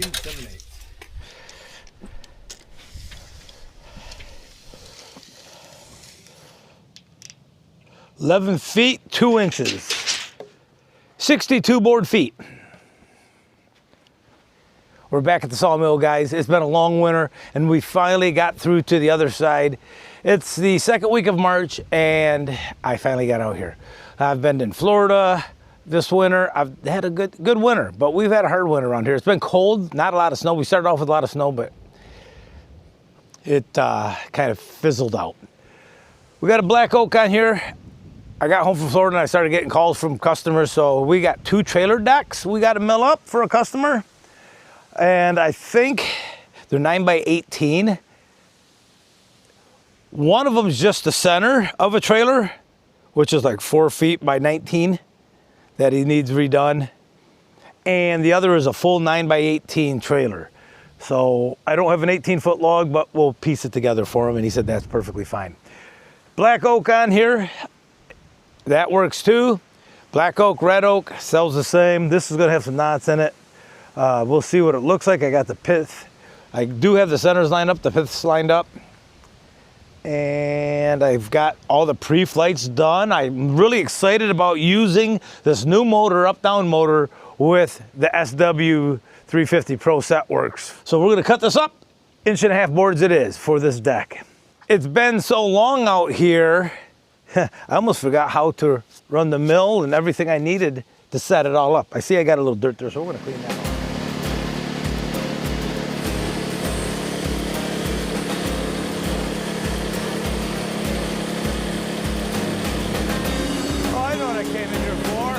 14 7/8. 11 feet, 2 inches. 62 board feet. We're back at the sawmill, guys. It's been a long winter, and we finally got through to the other side. It's the second week of March, and I finally got out here. I've been in Florida this winter. I've had a good winter, but we've had a hard winter around here. It's been cold, not a lot of snow. We started off with a lot of snow, but it kind of fizzled out. We got a black oak on here. I got home from Florida and I started getting calls from customers. So we got 2 trailer decks we got to mill up for a customer. And I think they're 9x18. One of them is just the center of a trailer, which is like 4 feet by 19 that he needs redone. And the other is a full 9x18 trailer. So I don't have an 18-foot log, but we'll piece it together for him. And he said that's perfectly fine. Black oak on here. That works too. Black oak, red oak, sells the same. This is gonna have some knots in it. We'll see what it looks like. I got the pith. I do have the centers lined up, the piths lined up. And I've got all the pre-flights done. I'm really excited about using this new motor, up-down motor, with the SW350 Pro Set works. So we're gonna cut this up. 1.5 inch boards it is for this deck. It's been so long out here, I almost forgot how to run the mill and everything I needed to set it all up. I see I got a little dirt there, so we're gonna clean that up. Oh, I know what I came in here for.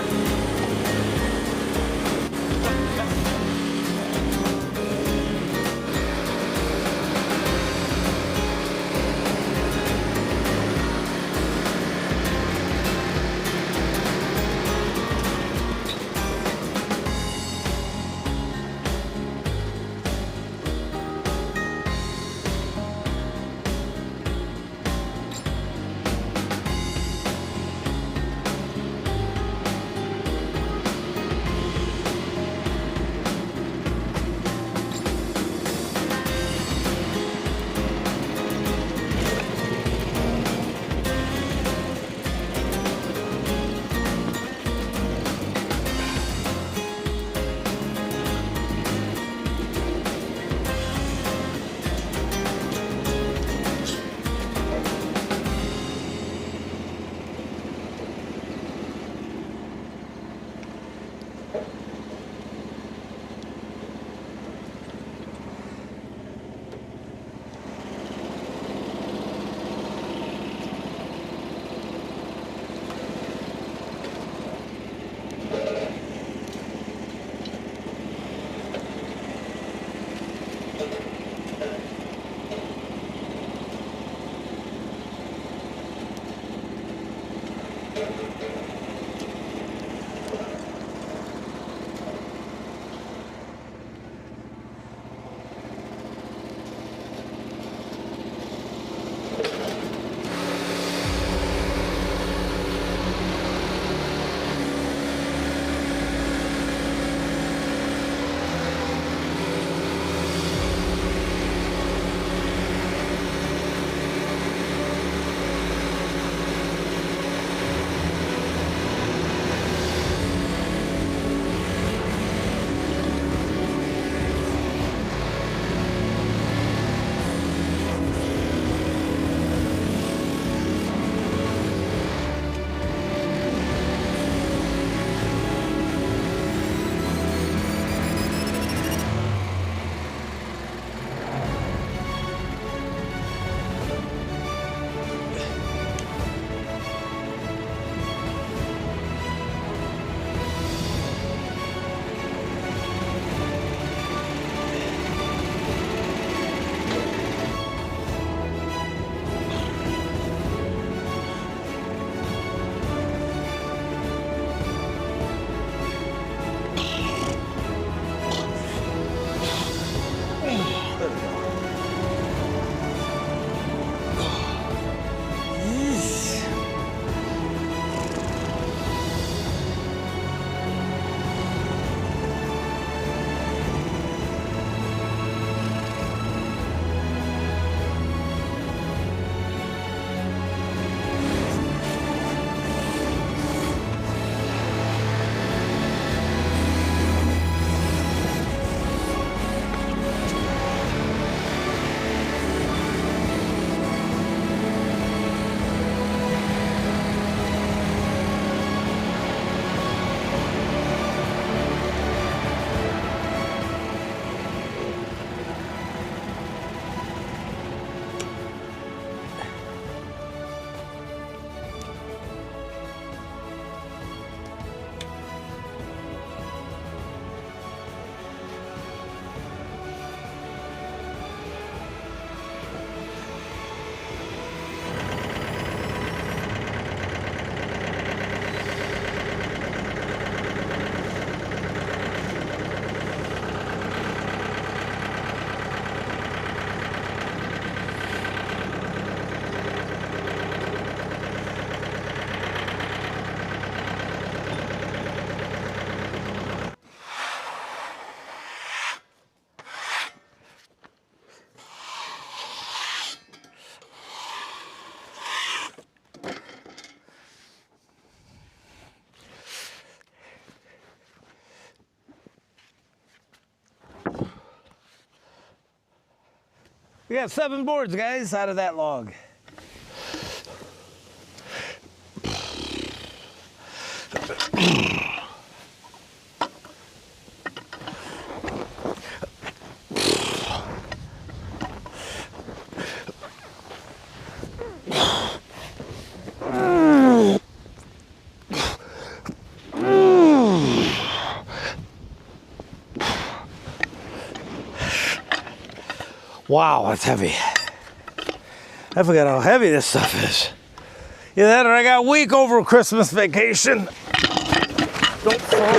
We got 7 boards, guys, out of that log. Wow, that's heavy. I forgot how heavy this stuff is. Either that or I got a week over Christmas vacation. Don't fall.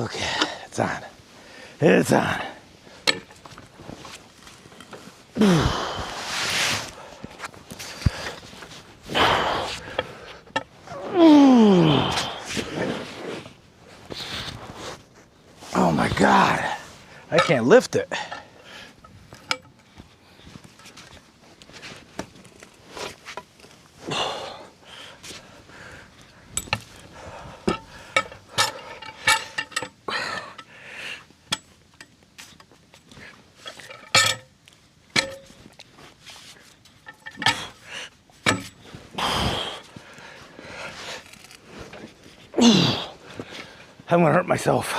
Okay, it's on. It's on. Oh my God, I can't lift it. I'm gonna hurt myself.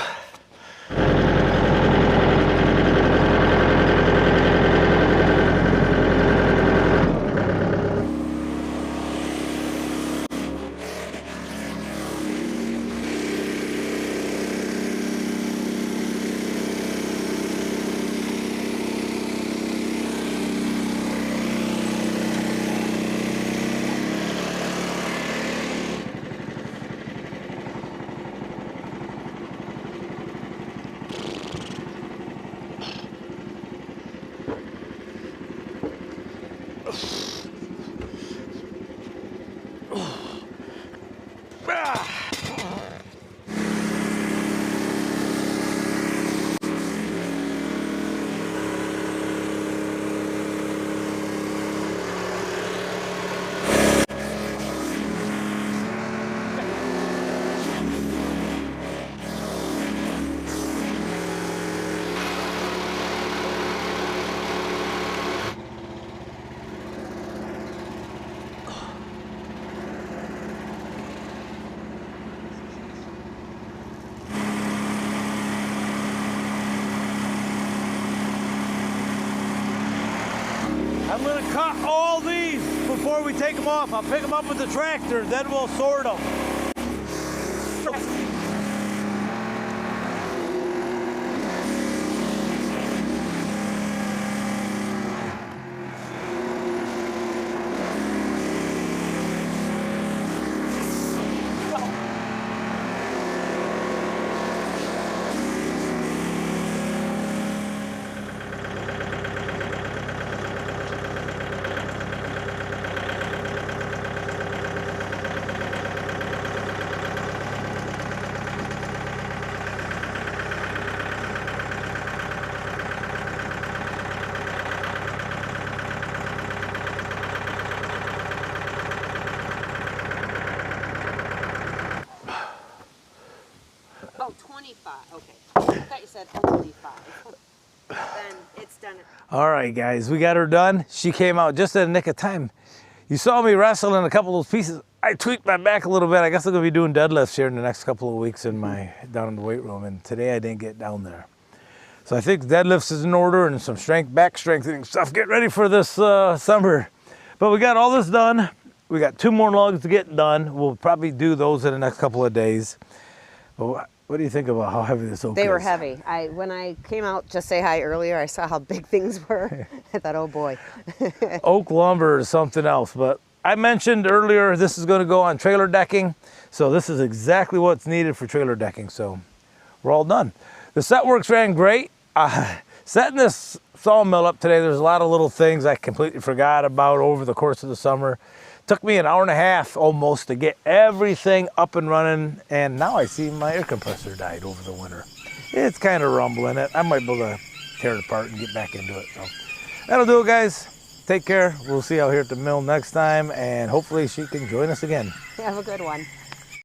I'm gonna cut all these before we take them off. I'll pick them up with the tractor, then we'll sort them. Oh, 25. Okay. I thought you said only 5. Then it's done. All right, guys, we got her done. She came out just in the nick of time. You saw me wrestling a couple of those pieces. I tweaked my back a little bit. I guess I'm gonna be doing deadlifts here in the next couple of weeks down in the weight room. And today I didn't get down there. So I think deadlifts is in order and some back strengthening stuff. Get ready for this summer. But we got all this done. We got 2 more logs to get done. We'll probably do those in the next couple of days. But what do you think about how heavy this oak is? They were heavy. When I came out to say hi earlier, I saw how big things were. I thought, oh boy. Oak lumber is something else. But I mentioned earlier this is going to go on trailer decking. So this is exactly what's needed for trailer decking. So we're all done. The set works ran great. Setting this sawmill up today, there's a lot of little things I completely forgot about over the course of the summer. Took me an hour and a half almost to get everything up and running, and now I see my air compressor died over the winter. It's kind of rumbling it. I might be able to tear it apart and get back into it. So that'll do it, guys. Take care. We'll see you out here at the mill next time, and hopefully she can join us again. Have a good one.